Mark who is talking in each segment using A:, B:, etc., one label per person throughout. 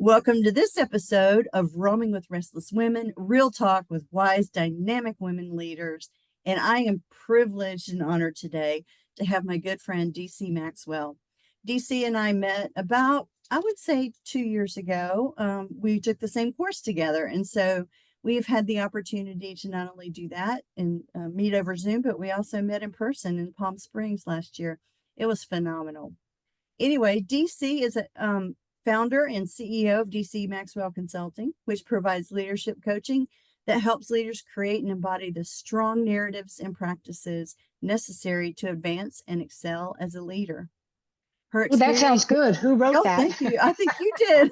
A: Welcome to this episode of Roaming with Restless Women, real talk with wise, dynamic women leaders. And I am privileged and honored today to have my good friend DC Maxwell. DC and I met about, I would say, 2 years ago. We took the same course together. And so we've had the opportunity to not only do that and meet over Zoom, but we also met in person in Palm Springs last year. It was phenomenal. Anyway, DC is a founder and CEO of DC Maxwell Consulting, which provides leadership coaching that helps leaders create and embody the strong narratives and practices necessary to advance and excel as a leader. Her
B: Well, that sounds
A: experience,
B: good. Who wrote
A: oh,
B: that?
A: thank you. I think you did.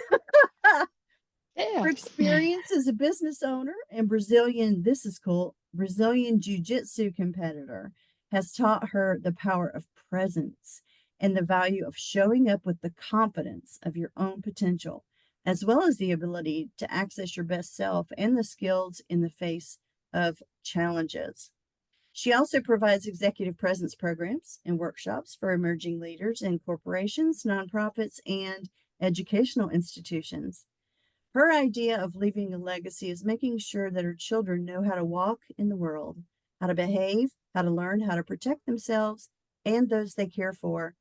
B: Yeah.
A: Her experience as a business owner and this is cool, Brazilian Jiu-Jitsu competitor has taught her the power of presence and the value of showing up with the confidence of your own potential, as well as the ability to access your best self and the skills in the face of challenges. She also provides executive presence programs and workshops for emerging leaders in corporations, nonprofits, and educational institutions. Her idea of leaving a legacy is making sure that her children know how to walk in the world, how to behave, how to learn, how to protect themselves and those they care for,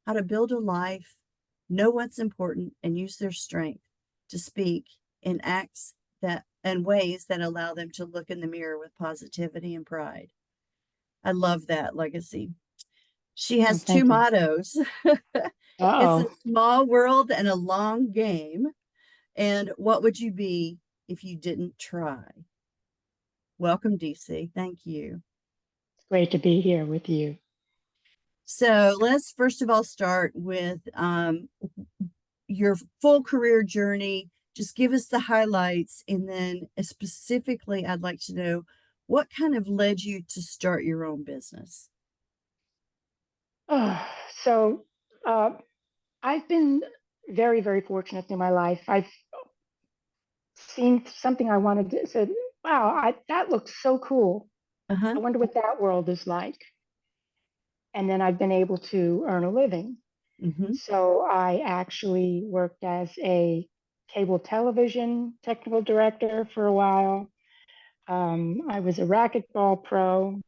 A: how to build a life, know what's important, and use their strength to speak in acts that and ways that allow them to look in the mirror with positivity and pride. I love that legacy. She
B: Oh,
A: has two
B: thank you.
A: mottos. It's a
B: Uh-oh.
A: small world and a long game. And what would you be if you didn't try? Welcome, DC. Thank you.
B: It's great to be here with you.
A: So let's first of all start with your full career journey. Just give us the highlights. And then specifically, I'd like to know what kind of led you to start your own business?
B: Oh, so uh, I've been very, very fortunate in my life. I've seen something I wanted to said, wow, that looks so cool.
A: Uh-huh.
B: I wonder what that world is like. And then I've been able to earn a living.
A: Mm-hmm.
B: So I actually worked as a cable television technical director for a while. I was a racquetball pro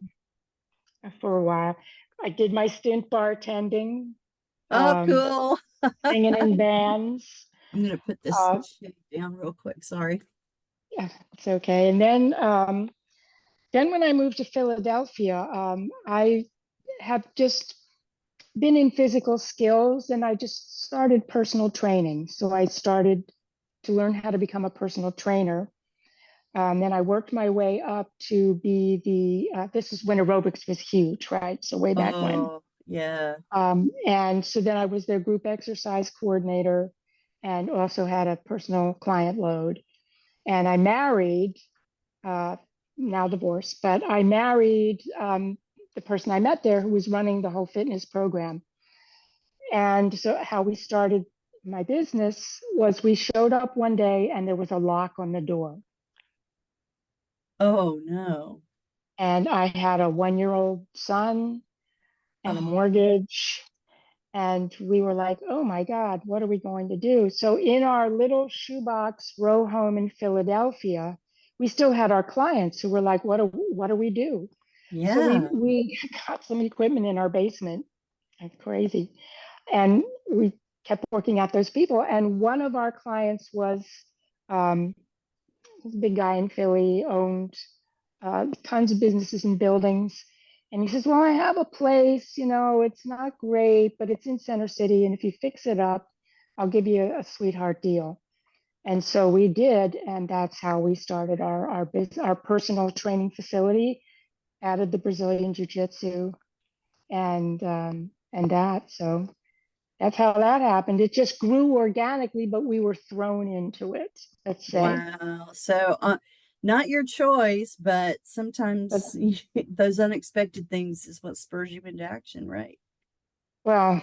B: for a while. I did my stint bartending,
A: Oh,
B: um,
A: cool.
B: singing in bands.
A: I'm going to put this
B: Uh,
A: shade down real quick. Sorry.
B: yeah, it's okay. And then when I moved to Philadelphia, I have just been in physical skills, and I just started personal training. So I started to learn how to become a personal trainer. Then I worked my way up to be this is when aerobics was huge, right? So way back when.
A: Oh, yeah.
B: And so then I was their group exercise coordinator and also had a personal client load. And I married, uh, now divorced, but I married the person I met there who was running the whole fitness program. And so how we started my business was we showed up one day and there was a lock on the door.
A: Oh, no.
B: And I had a 1-year-old son and a
A: Oh,
B: mortgage. And we were like, oh my God, what are we going to do? So in our little shoebox row home in Philadelphia, we still had our clients who were like, what do we do? So
A: yeah.
B: we got some equipment in our basement. That's crazy. And we kept working at those people. And one of our clients was um, a big guy in Philly, owned tons of businesses and buildings. And he says, well, I have a place, it's not great, but it's in Center City. And if you fix it up, I'll give you a sweetheart deal. And so we did. And that's how we started our personal training facility, added the Brazilian Jiu-Jitsu and that. So that's how that happened. It just grew organically, but we were thrown into it, let's say.
A: Wow. So, not your choice, but
B: But
A: sometimes those unexpected things is what spurs you into action, right?
B: well,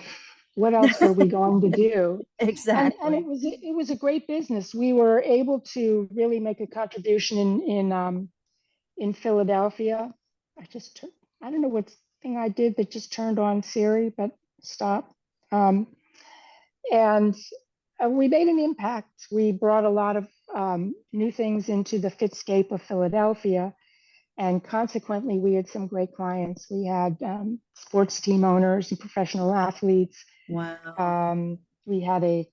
B: what else were we going to do? And
A: Exactly.
B: it was a great business. We were able to really make a contribution in Philadelphia. I don't know what thing I did that just turned on Siri, but stop. Um, and we made an impact. We brought a lot of new things into the fitscape of Philadelphia. And consequently, we had some great clients. We had sports team owners and professional athletes.
A: Wow.
B: We had a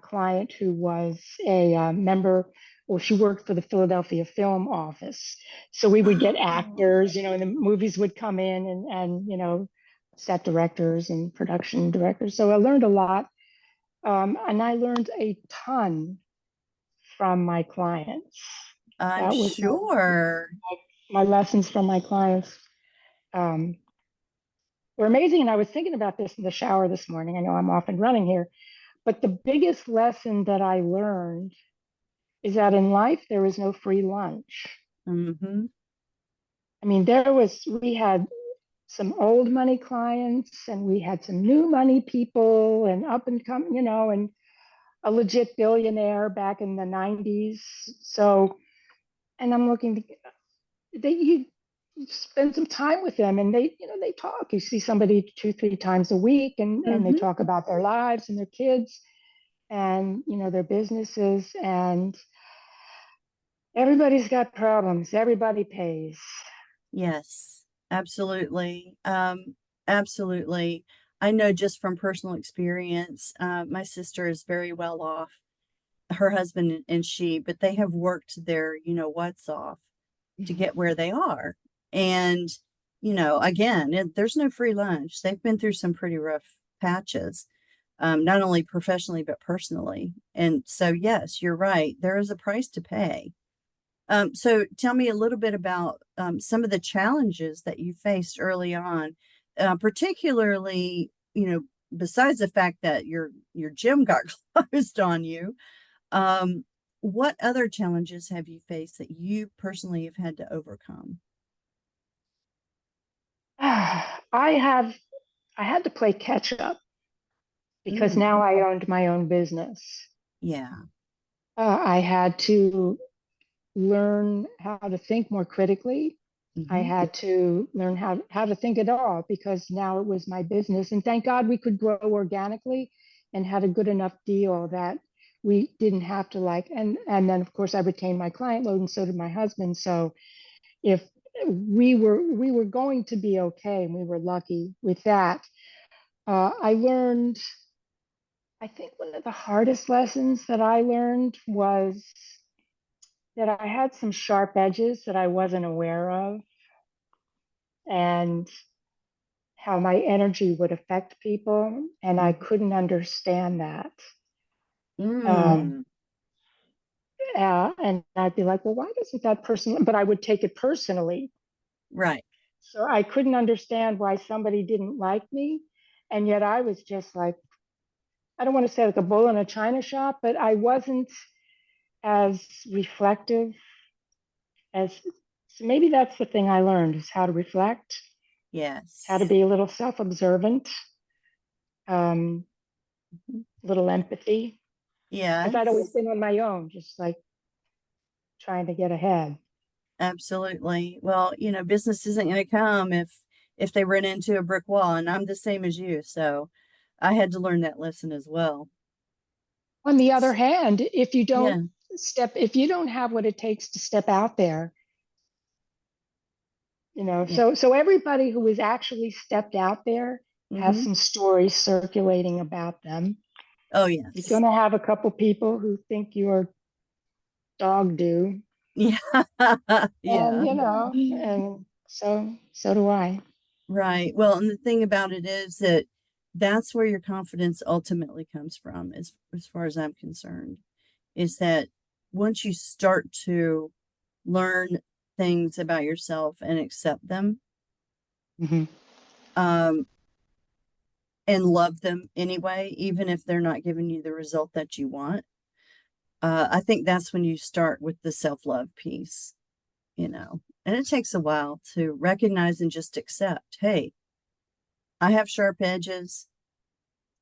B: client who was a member, or she worked for the Philadelphia Film Office. So we would get
A: Oh,
B: actors, and the movies would come in, and set directors and production directors. So I learned a lot. And I learned a ton from my clients.
A: I'm
B: That was
A: sure.
B: my lessons from my clients. Um, were amazing. And I was thinking about this in the shower this morning. I know I'm off and running here, but the biggest lesson that I learned is that in life, there is no free lunch.
A: Mm-hmm.
B: I mean, we had some old money clients and we had some new money people and up and come, and a legit billionaire back in the 90s. So, and I'm looking to, you spend some time with them and they talk. You see somebody 2, 3 times a week and they
A: Mm-hmm.
B: talk about their lives and their kids and their businesses, and everybody's got problems. Everybody pays.
A: Yes, absolutely. Absolutely. I know just from personal experience, my sister is very well off, her husband and she, but they have worked their, what's off to get where they are. And, again, there's no free lunch. They've been through some pretty rough patches, not only professionally, but personally. And so, yes, you're right. There is a price to pay. So tell me a little bit about some of the challenges that you faced early on, particularly, besides the fact that your gym got closed on you. Um, what other challenges have you faced that you personally have had to overcome?
B: I had to play catch up because
A: Mm,
B: now I owned my own business.
A: yeah.
B: I had to learn how to think more critically. I
A: Hmm.
B: had to learn how to think at all because now it was my business. And thank God we could grow organically and had a good enough deal that we didn't have to and then of course I retained my client load and so did my husband. So if we were going to be okay and we were lucky with that. I learned, I think one of the hardest lessons that I learned was that I had some sharp edges that I wasn't aware of, and how my energy would affect people. And I couldn't understand that. Um,
A: Mm,
B: and I'd be like, well, why doesn't that person? But I would take it personally.
A: right.
B: So I couldn't understand why somebody didn't like me. And yet I was just like, I don't want to say like a bull in a china shop, but I wasn't as reflective as, so maybe that's the thing I learned is how to reflect, how to
A: Yes.
B: be a little self-observant, um,
A: Mhm.
B: a little empathy, because I'd always
A: Yes.
B: been on my own, just like trying to get ahead.
A: Absolutely. Well, business isn't going to come if they run into a brick wall, and I'm the same as you, so I had to learn that lesson as well.
B: On the other hand,
A: Yeah.
B: if you don't have what it takes to step out there,
A: Yeah.
B: so everybody who has actually stepped out there has
A: Hmm.
B: some stories circulating about them.
A: Oh,
B: You're
A: yes.
B: going to have a couple people who think you're dog do,
A: Yeah.
B: and
A: Yeah.
B: and so do I.
A: Right. Well, and the thing about it is that that's where your confidence ultimately comes from, as far as I'm concerned, is that once you start to learn things about yourself and accept them,
B: Mhm.
A: um, and love them anyway, even if they're not giving you the result that you want, I think that's when you start with the self-love piece. And it takes a while to recognize and just accept, hey, I have sharp edges.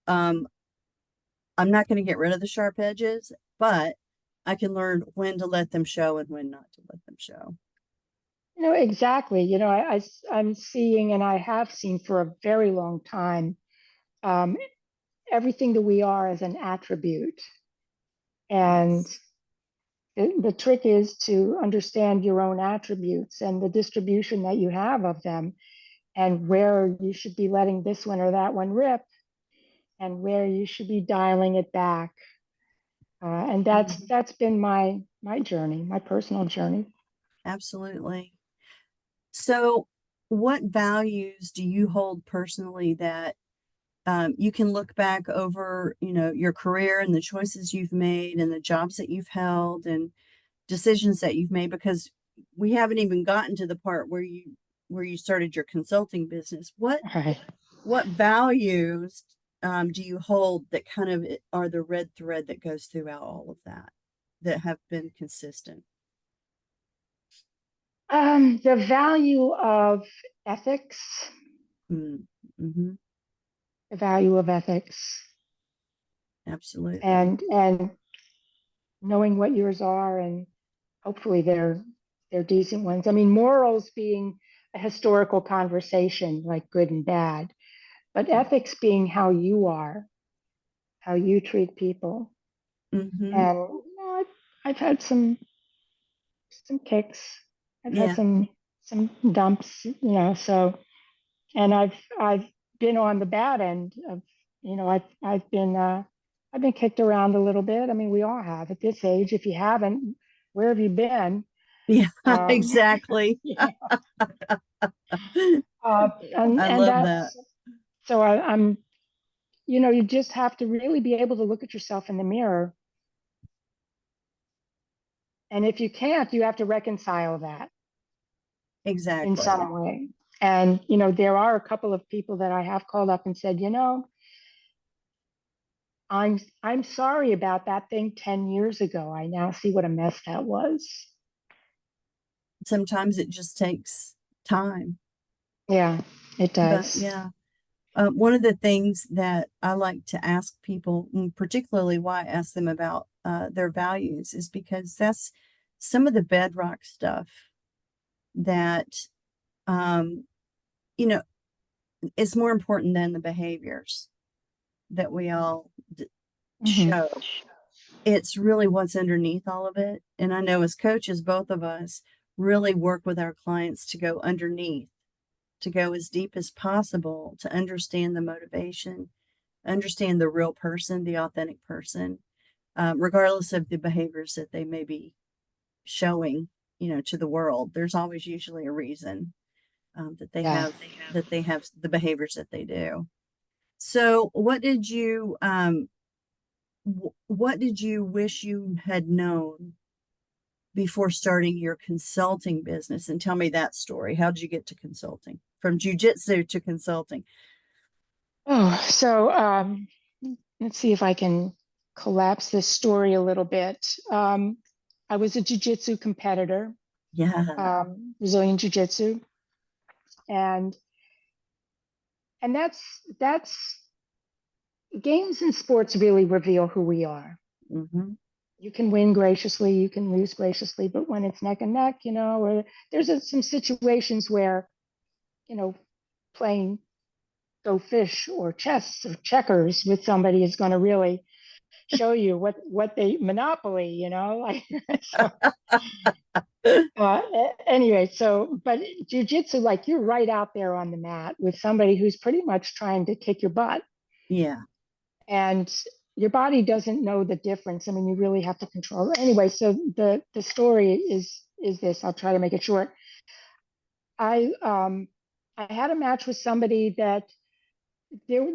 A: Um, I'm not going to get rid of the sharp edges, but I can learn when to let them show and when not to let them show.
B: Exactly. I'm seeing, and I have seen for a very long time, um, everything that we are as an attribute. And
A: Yes.
B: the trick is to understand your own attributes and the distribution that you have of them, and where you should be letting this one or that one rip, and where you should be dialing it back. And
A: Mhm.
B: that's been my journey, my personal journey.
A: Absolutely. So, what values do you hold personally that you can look back over, your career and the choices you've made and the jobs that you've held and decisions that you've made? Because we haven't even gotten to the part where you started your consulting business. What
B: All right.
A: what values do you hold that kind of are the red thread that goes throughout all of that have been consistent?
B: The value of ethics,
A: Mm-hmm.
B: the value of ethics,
A: Absolutely.
B: and knowing what yours are, and hopefully they're decent ones. I mean, morals being a historical conversation, like good and bad, but ethics being how you are, how you treat people.
A: Mm-hmm.
B: And I've had some kicks, I've had
A: Yeah.
B: some dumps, so. And I've been on the bad end of, I've been kicked around a little bit. I mean, we all have at this age. If you haven't, where have you been?
A: Yeah,
B: Um,
A: exactly.
B: yeah. uh,
A: I
B: and
A: love that.
B: that's so I'm, you just have to really be able to look at yourself in the mirror. And if you can't, you have to reconcile that in
A: Exactly.
B: some way. And, there are a couple of people that I have called up and said, I'm sorry about that thing 10 years ago. I now see what a mess that was.
A: Sometimes it just takes time.
B: Yeah, it
A: But
B: does.
A: yeah, one of the things that I like to ask people, and particularly why I ask them about their values, is because that's some of the bedrock stuff that, um, you know, is more important than the behaviors that we all
B: Hmm.
A: show. It's really what's underneath all of it. And I know as coaches, both of us really work with our clients to go underneath, to go as deep as possible, to understand the motivation, understand the real person, the authentic person, regardless of the behaviors that they may be showing, to the world. There's always usually a reason that they
B: Yeah.
A: have the behaviors that they do. So, what did you wish you had known before starting your consulting business? And tell me that story. How did you get to consulting from jujitsu to consulting?
B: Oh, so let's see if I can collapse this story a little bit. I was a jiu-jitsu competitor,
A: Yeah.
B: Brazilian jiu-jitsu, and that's games and sports really reveal who we are.
A: Hmm.
B: You can win graciously, you can lose graciously, but when it's neck and neck, or there's some situations where, you know, playing go fish or chess or checkers with somebody is going to really show you what they monopoly, like so. Anyway, but jujitsu, like you're right out there on the mat with somebody who's pretty much trying to kick your butt,
A: Yeah.
B: and your body doesn't know the difference. I mean, you really have to control it. Anyway, so the story is this. I'll try to make it short. I had a match with somebody that there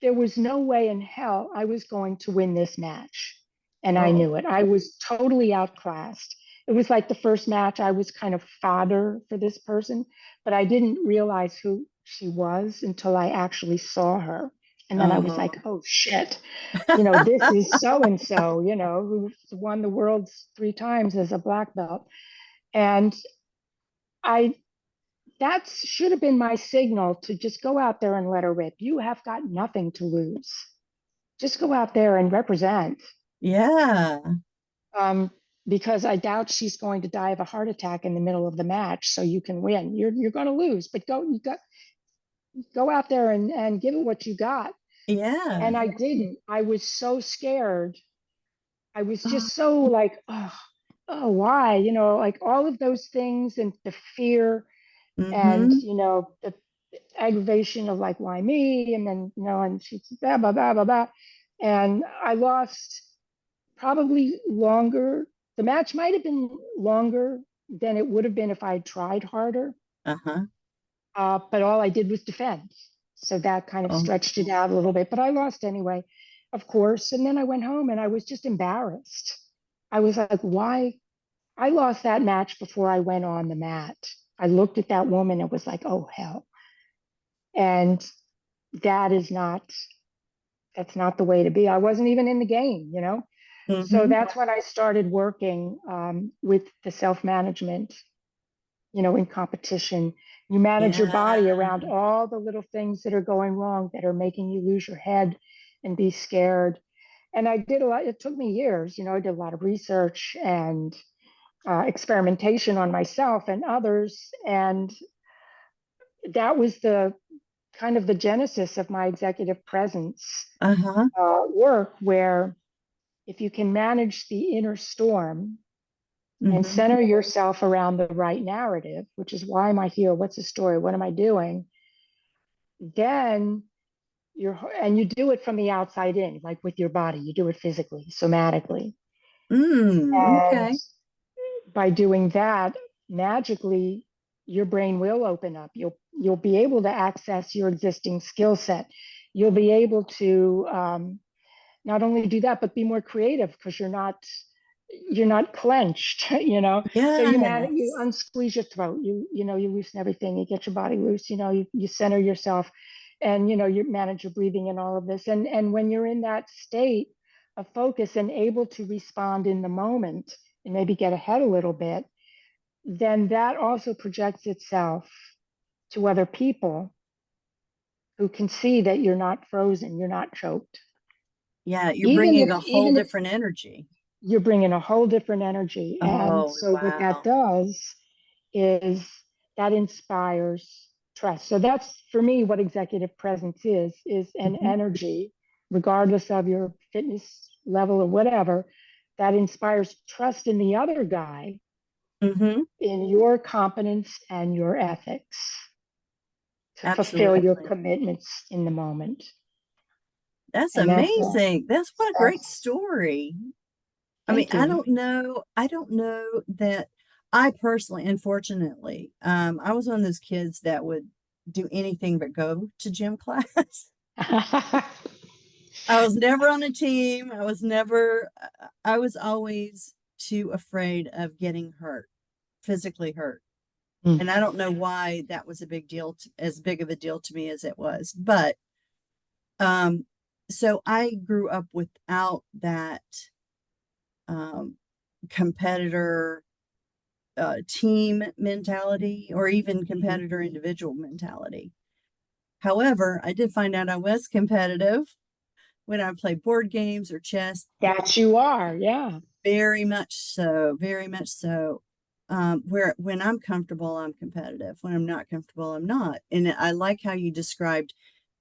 B: there was no way in hell I was going to win this match. And I
A: Oh,
B: knew it. I was totally outclassed. It was like the first match I was kind of fodder for this person, but I didn't realize who she was until I actually saw her. And then I was
A: oh.
B: like, oh shit, this is so and so, who won the world's 3 times as a black belt. And I that should have been my signal to just go out there and let her rip. You have got nothing to lose. Just go out there and represent.
A: Yeah.
B: Um, because I doubt she's going to die of a heart attack in the middle of the match, so you can win. You're going to lose, but go out there and give it what you got. And
A: Yeah.
B: I didn't. I was so scared. I was
A: Oh,
B: just so like, oh, why? Like all of those things and the fear and,
A: mm-hmm.
B: the aggravation of like, why me? And then, and she's blah, blah, blah, blah, blah. And I lost probably longer. The match might have been longer than it would have been if I had tried harder.
A: Uh-huh.
B: But all I did was defend. So that kind of
A: Oh,
B: stretched it out a little bit, but I lost anyway, of course. And then I went home and I was just embarrassed. I was like, why? I lost that match before I went on the mat. I looked at that woman and was like, oh, hell. And that is not, that's not the way to be. I wasn't even in the game. So
A: mm-hmm.
B: that's when I started working with the self management, in competition. You manage your body
A: Yeah.
B: around all the little things that are going wrong that are making you lose your head and be scared. And I did a lot, it took me years, I did a lot of research and experimentation on myself and others. And that was the kind of the genesis of my executive presence
A: Uh-huh.
B: work, where if you can manage the inner storm and
A: Mm-hmm.
B: center yourself around the right narrative, which is why am I here? What's the story? What am I doing? Then and you do it from the outside in, like with your body, you do it physically, somatically. And
A: Okay.
B: by doing that, magically, your brain will open up. You'll be able to access your existing skill set. You'll be able to not only do that, but be more creative because you're not clenched, So you
A: Yes.
B: unsqueeze your throat, you loosen everything, you get your body loose, you center yourself, and you manage your breathing and all of this. And when you're in that state of focus and able to respond in the moment and maybe get ahead a little bit, then that also projects itself to other people who can see that you're not frozen, you're not choked.
A: Yeah, you're
B: Even
A: bringing
B: if
A: a whole
B: even if
A: different energy.
B: you're bringing a whole different energy. And
A: Oh,
B: so what that
A: wow.
B: does is that inspires trust. So that's for me what executive presence is an
A: Mm-hmm.
B: energy, regardless of your fitness level or whatever, that inspires trust in the other guy,
A: Mm-hmm.
B: in your competence and your ethics to fulfill your
A: Absolutely.
B: commitments in the moment.
A: That's
B: And
A: amazing. That's what a great
B: that's
A: story. I mean,
B: thank you.
A: I don't know that I personally, unfortunately, I was one of those kids that would do anything but go to gym class. I was never on a team. I was always too afraid of getting hurt, physically hurt. And I don't know why that was a big deal, as big of a deal to me as it was. But um, so I grew up without that um, competitor team mentality or even
B: Mhm.
A: competitor individual mentality. However, I did find out I was competitive when I played board games or chess.
B: That you are, yeah.
A: Very much so, very much so. Where when I'm comfortable, I'm competitive. When I'm not comfortable, I'm not. And I like how you described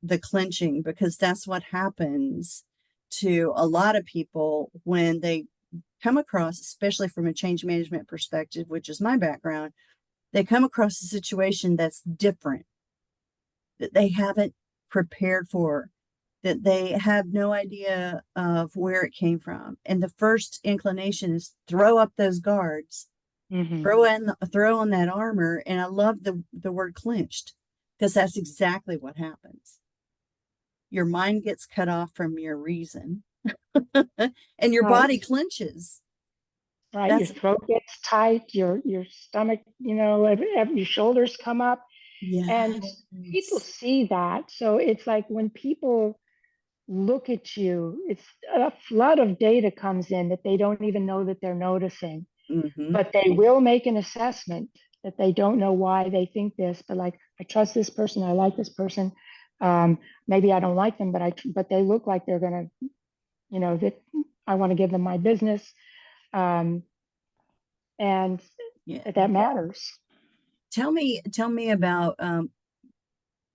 A: the clenching because that's what happens to a lot of people when they come across, especially from a change management perspective, which is my background, they come across a situation that's different, that they haven't prepared for, that they have no idea of where it came from. And the first inclination is throw up those guards,
B: Hmm.
A: throw on that armor. And I love the word clenched because that's exactly what happens. Your mind gets cut off from your reason and your
B: Right.
A: body clenches.
B: Right. Your
A: That's
B: throat gets tight, your stomach, your shoulders come up, and people
A: yes.
B: see that. So it's like when people look at you, it's a flood of data comes in that they don't even know that they're noticing,
A: Mm-hmm.
B: but they will make an assessment that they don't know why they think this, but like, I trust this person, I like this person. Maybe I don't like them, but they look like they're gonna, that I want to give them my business. Um, and
A: Yeah.
B: that matters.
A: Tell me about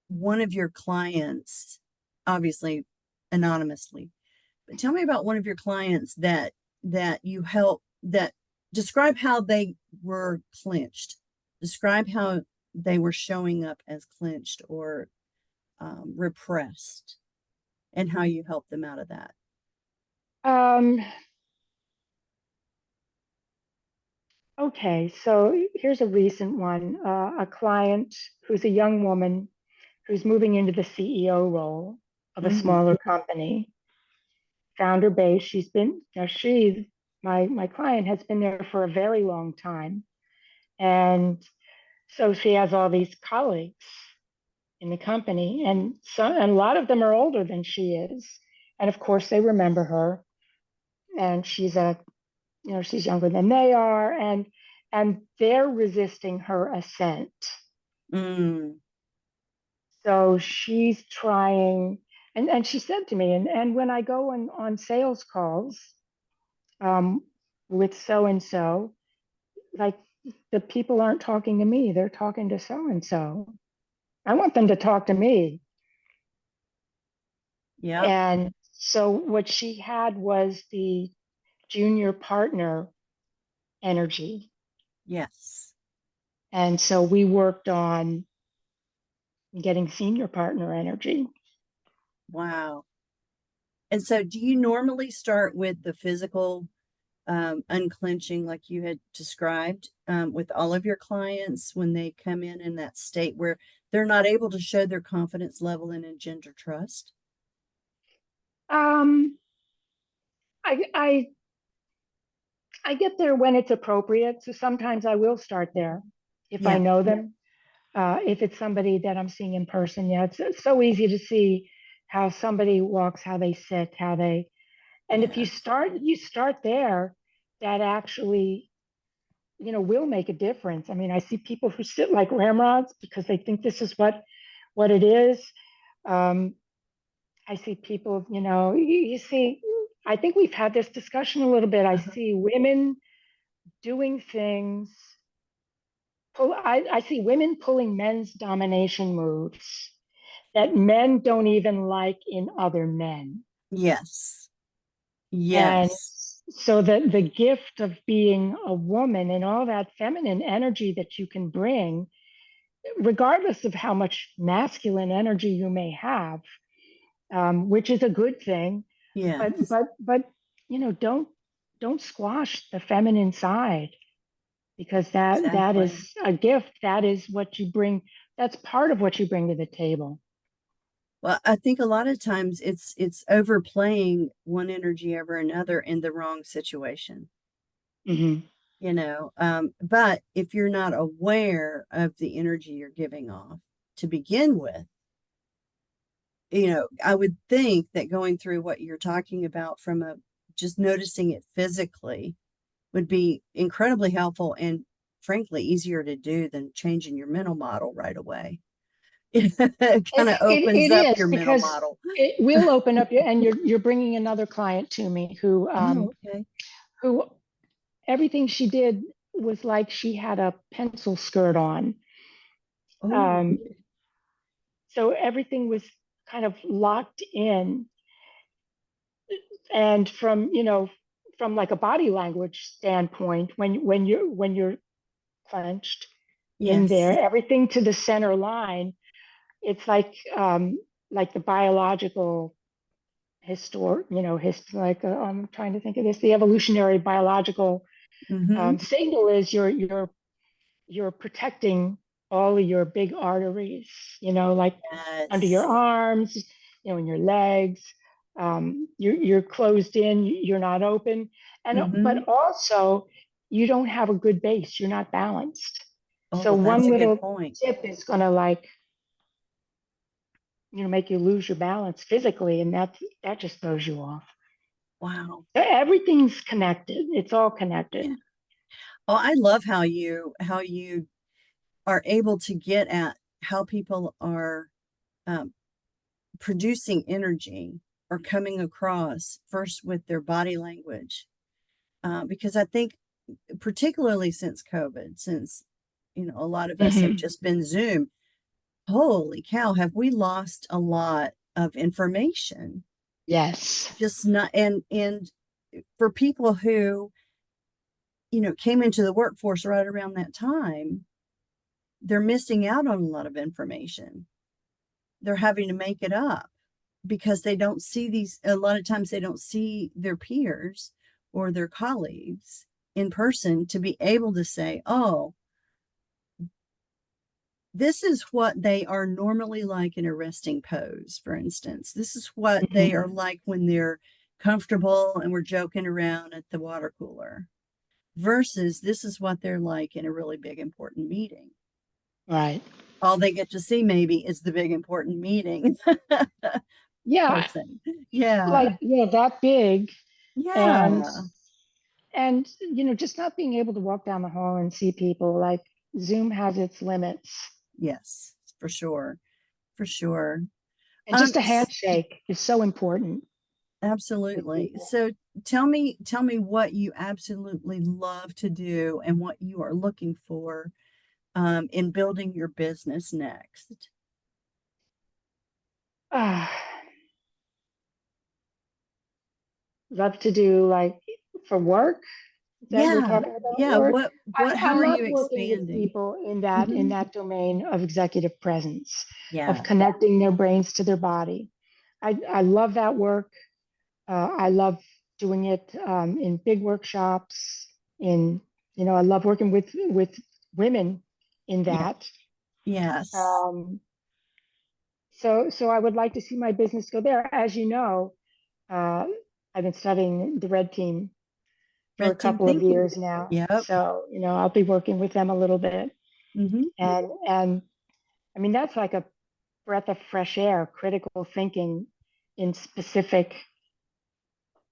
A: one of your clients, obviously anonymously, but tell me about one of your clients that that you help that describe how they were clenched. Describe how they were showing up as clenched or repressed, and how you help them out of that.
B: Um, okay, so here's a recent one. A client who's a young woman who's moving into the CEO role of a
A: Mm,
B: smaller company, founder base. She's been, now she, my client has been there for a very long time. And so she has all these colleagues in the company, and a lot of them are older than she is. And of course, they remember her. And she's younger than they are, and they're resisting her ascent.
A: mm,
B: So she's trying, and she said to me, and when I go on sales calls um, with so and so, like the people aren't talking to me, they're talking to so and so. I want them to talk to me.
A: yep.
B: And so what she had was the junior partner energy.
A: Yes.
B: And so we worked on getting senior partner energy.
A: Wow. And so, do you normally start with the physical unclenching, like you had described, with all of your clients when they come in that state where they're not able to show their confidence level and engender trust?
B: Um, I I get there when it's appropriate. So sometimes I will start there if I
A: Yeah.
B: know them. If it's somebody that I'm seeing in person, yeah, it's so easy to see how somebody walks, how they sit, and if
A: Yes.
B: you start there, that actually, will make a difference. I mean, I see people who sit like ramrods because they think this is what it is. Um, I see people, you see, I think we've had this discussion a little bit. I
A: Uh-huh.
B: see women doing things. I see women pulling men's domination moves that men don't even like in other men.
A: Yes.
B: And
A: Yes.
B: so the gift of being a woman and all that feminine energy that you can bring, regardless of how much masculine energy you may have, which is a good thing, but
A: Yes.
B: but but don't squash the feminine side, because that
A: Exactly.
B: is a gift. That is what you bring. That's part of what you bring to the table.
A: Well, I think a lot of times it's overplaying one energy over another in the wrong situation,
B: Hmm.
A: but if you're not aware of the energy you're giving off to begin with, I would think that going through what you're talking about from a just noticing it physically would be incredibly helpful and frankly easier to do than changing your mental model right away. It kind of opens
B: It
A: up
B: is
A: your mental
B: because
A: model.
B: it will open up your, and you're bringing another client to me
A: Oh, okay.
B: who everything she did was like she had a pencil skirt on.
A: Oh,
B: Um, so everything was kind of locked in, and from like a body language standpoint, when you're clenched in
A: yes.
B: there, everything to the center line, it's like the biological I'm trying to think of this. The evolutionary biological
A: Mm-hmm.
B: signal is you're protecting all of your big arteries, like under your
A: Yes.
B: arms, in your legs. You're closed in, you're not open,
A: Mm-hmm.
B: but also you don't have a good base. You're not balanced. So
A: Oh, that's
B: one
A: a good
B: little
A: point.
B: tip is going to make you lose your balance physically, and that just throws you off.
A: Wow.
B: Everything's connected. It's all connected.
A: Yeah. Oh, I love how you are able to get at how people are um, producing energy or coming across first with their body language. Because I think, particularly since COVID, since a lot of us have
B: Hmm.
A: just been Zoom, holy cow, have we lost a lot of information?
B: Yes.
A: Just not and for people who, came into the workforce right around that time, they're missing out on a lot of information. They're having to make it up because they don't see these, a lot of times they don't see their peers or their colleagues in person to be able to say, oh, this is what they are normally like in a resting pose, for instance. This is what they are like when they're comfortable and we're joking around at the water cooler, versus this is what they're like in a really big, important meeting.
B: Right.
A: All they get to see maybe is the big, important meeting
B: Yeah.
A: person. Yeah.
B: Like, yeah, that big. And
A: Yeah.
B: just not being able to walk down the hall and see people, like Zoom has its limits.
A: Yes, for sure. For sure.
B: And just a
A: S-
B: handshake is so important with
A: Absolutely.
B: people.
A: So tell me what you absolutely love to do and what you are looking for in building your business next.
B: Ah, love to do, like, for work. Is that we're
A: Yeah.
B: talking about
A: Yeah.
B: work?
A: How
B: I
A: are
B: love
A: you
B: working with
A: expanding?
B: people in that
A: Hmm.
B: domain of executive presence, of
A: Yeah.
B: connecting their brains to their body. I love that work. I love doing it in big workshops. I love working with women in
A: Yeah.
B: that.
A: Yes.
B: Um, so I would like to see my business go there. As you know, uh, I've been studying the Red Team for a
A: Red team
B: couple of
A: thinking.
B: years now.
A: Yep.
B: So, I'll be working with them a little bit.
A: Hmm.
B: And I mean, that's like a breath of fresh air, critical thinking in specific,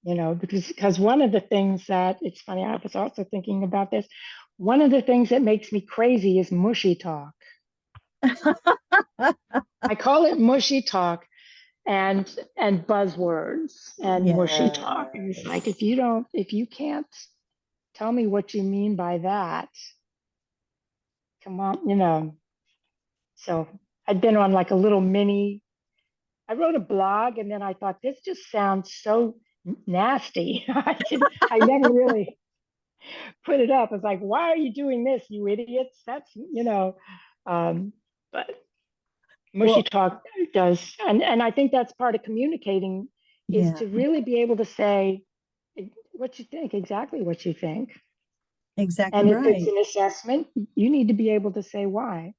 B: because one of the things that it's funny, I was also thinking about this. One of the things that makes me crazy is mushy talk. I call it mushy talk and buzzwords and mushy talk. And it's like,
A: Yes.
B: if you can't tell me what you mean by that, come on. So I'd been on like a little mini, I wrote a blog and then I thought, this just sounds so nasty. I never really put it up. It's like, why are you doing this, you idiots? Um, but mushy
A: Well,
B: talk does. And I think that's part of communicating, is
A: yeah,
B: to really be able to say what you think, exactly what you think.
A: exactly
B: And if it's
A: right.
B: an assessment, you need to be able to say why.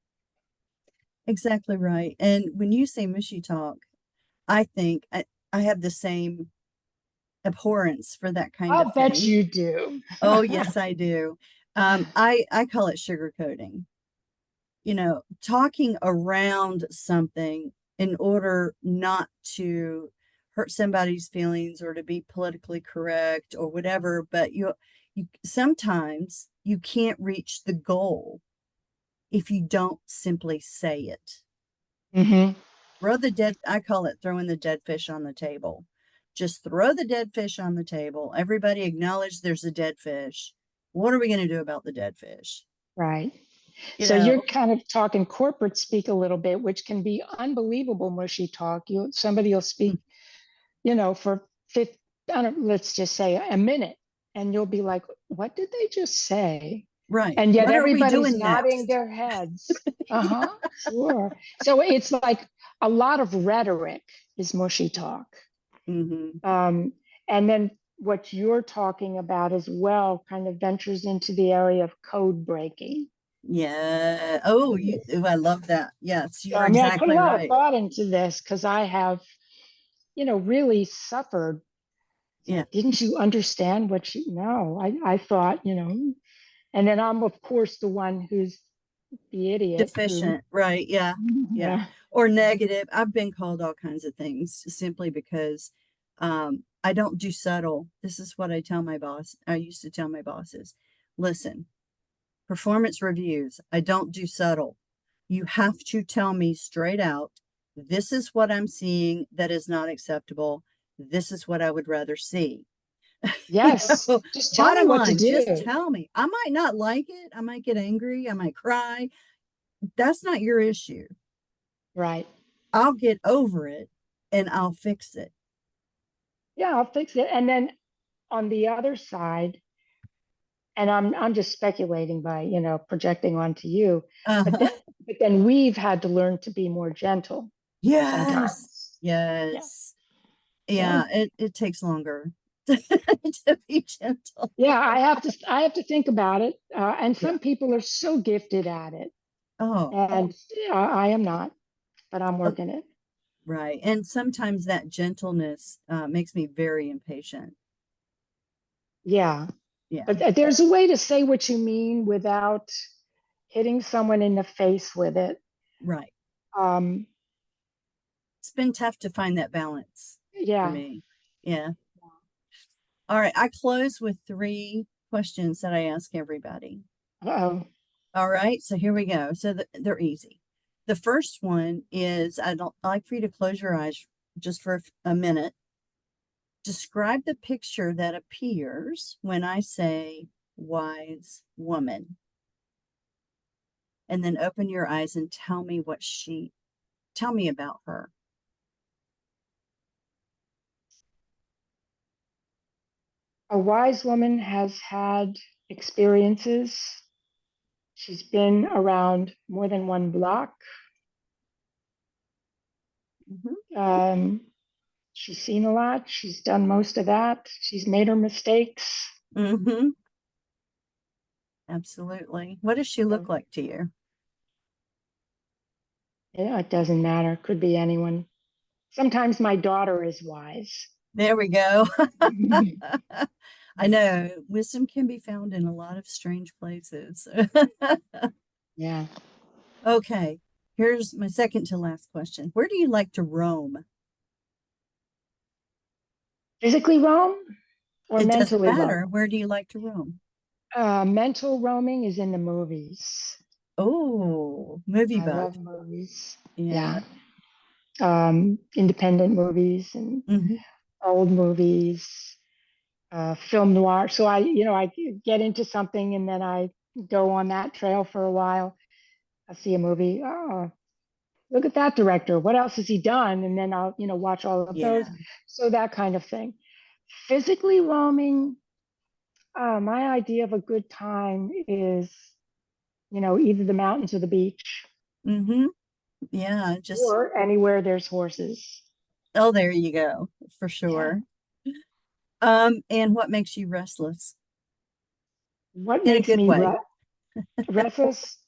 A: Exactly right. And when you say mushy talk, I think I have the same abhorrence for that kind of
B: I'll bet
A: thing.
B: you do.
A: Oh, yes, I do. I call it sugarcoating. Talking around something in order not to hurt somebody's feelings or to be politically correct or whatever, but you sometimes you can't reach the goal if you don't simply say it.
B: Hmm.
A: I call it throwing the dead fish on the table. Just throw the dead fish on the table. Everybody acknowledge there's a dead fish. What are we going to do about the dead fish?
B: Right.
A: You
B: So you're
A: know,
B: kind of talking corporate speak a little bit, which can be unbelievable mushy talk. Somebody will speak, for 50, I don't, let's just say a minute, and you'll be like, what did they just say?
A: right.
B: And yet
A: What are we
B: everybody's
A: doing
B: nodding
A: next?
B: their heads. Uh-huh, sure. So it's like a lot of rhetoric is mushy talk.
A: Hmm.
B: Um, and then what you're talking about as well kind of ventures into the area of code breaking.
A: Yeah. Oh, I love that. Yes,
B: So,
A: you're
B: I mean, I put a
A: exactly
B: lot of
A: right.
B: thought into this because I have, really suffered. It's
A: Yeah.
B: like, didn't you understand what you know? I thought, and then I'm, of course, the one who's the idiot who,
A: Deficient. Right. Yeah. Yeah.
B: yeah,
A: Or negative. I've been called all kinds of things simply because I don't do subtle. This is what I tell my boss. I used to tell my bosses, listen, performance reviews, I don't do subtle. You have to tell me straight out, this is what I'm seeing that is not acceptable. This is what I would rather see. You
B: yes,
A: know,
B: just tell me
A: bottom
B: what to
A: line, just
B: do.
A: tell me. I might not like it. I might get angry. I might cry. That's not your issue.
B: Right.
A: I'll get over it and I'll fix it.
B: Yeah, I'll fix it. And then on the other side, and I'm just speculating by, projecting onto you, but
A: Uh-huh.
B: then we've had to learn to be more gentle
A: Yes.
B: sometimes. Yeah.
A: Yes.
B: Yeah.
A: Yeah, it takes longer to be gentle.
B: Yeah, I have to think about it. And
A: Yeah.
B: some people are so gifted at it,
A: Oh,
B: and I am not, but I'm
A: oh,
B: working it.
A: right. And sometimes that gentleness makes me very impatient.
B: Yeah,
A: Yeah.
B: but there's a way to say what you mean without hitting someone in the face with it.
A: Right.
B: Um,
A: It's been tough to find that balance for
B: yeah.
A: me. Yeah. All right. I close with three questions that I ask everybody.
B: Uh-oh.
A: All right. So here we go. So they're easy. The first one is I'd like for you to close your eyes just for a minute. Describe the picture that appears when I say wise woman. And then open your eyes and tell me about her.
B: A wise woman has had experiences. She's been around more than one block.
A: Hmm.
B: Um, she's seen a lot. She's done most of that. She's made her mistakes.
A: Hmm. Absolutely. What does she look
B: So,
A: like to you?
B: yeah, it doesn't matter. Could be anyone. Sometimes my daughter is wise.
A: There we go. I know wisdom can be found in a lot of strange places.
B: Yeah.
A: Okay, here's my second to last question. Where do you like to roam?
B: Physically roam or
A: It doesn't
B: mentally roam?
A: matter. Where do you like to roam?
B: Mental roaming is in the movies.
A: Oh, movie
B: I
A: buff.
B: love movies.
A: Yeah.
B: Yeah. Independent movies and
A: Hmm.
B: old movies, film noir. So I get into something and then I go on that trail for a while. I see a movie. Oh, look at that director. What else has he done? And then I'll, watch all of those.
A: Yeah.
B: So that kind of thing. Physically roaming, my idea of a good time is, either the mountains or the beach
A: Hmm. Yeah. Just,
B: or anywhere there's horses.
A: oh, there you go. For
B: Yeah.
A: sure. And what makes you restless
B: What
A: in a
B: makes
A: good
B: me
A: way?
B: restless?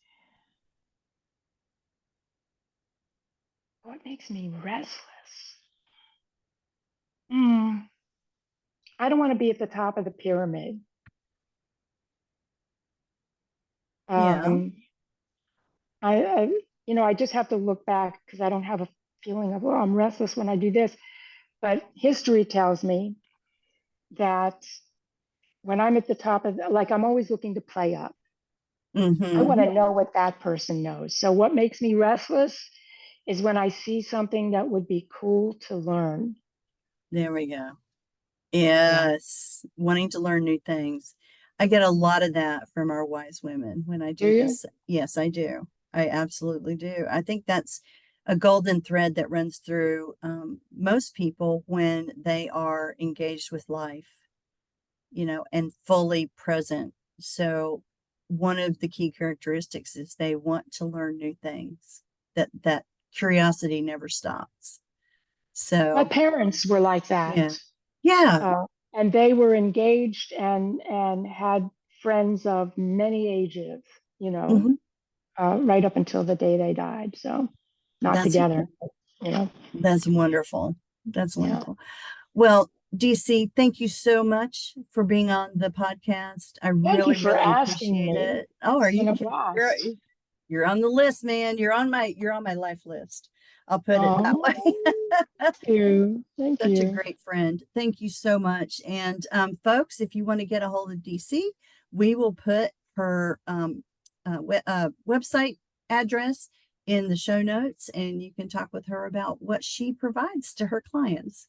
B: What makes me restless? Hmm. I don't want to be at the top of the pyramid.
A: Yeah.
B: Um, I just have to look back because I don't have a feeling of, oh, I'm restless when I do this. But history tells me that when I'm at the top of, like, I'm always looking to play up. I
A: Hmm.
B: want to know what that person knows. So what makes me restless is when I see something that would be cool to learn.
A: There we go.
B: Yeah.
A: Yes, wanting to learn new things. I get a lot of that from our wise women when I
B: Do
A: do
B: you?
A: this. Yes, I do. I absolutely do. I think that's a golden thread that runs through most people when they are engaged with life, and fully present. So one of the key characteristics is they want to learn new things. That curiosity never stops.
B: My
A: So
B: parents were like that.
A: yeah, yeah.
B: And they were engaged and had friends of many ages, you know,
A: Mhm.
B: right up until the day they died. So not
A: That's
B: together, you know.
A: That's wonderful. That's
B: Yeah.
A: wonderful. Well, DC, thank you so much for being on the podcast. I
B: Thank you
A: really,
B: for
A: really
B: asking
A: appreciate
B: me.
A: it. Oh, are
B: It's
A: you
B: been a
A: kidding? You're
B: blast.
A: you're on the list, man. You're on my life list. I'll put it that
B: Oh,
A: way.
B: thank you. Thank
A: Such a
B: you.
A: great friend. Thank you so much. And folks, if you want to get a hold of DC, we will put her website address in the show notes, and you can talk with her about what she provides to her clients.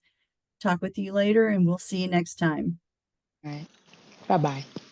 A: Talk with you later, and we'll see you next time.
B: All right. Bye bye.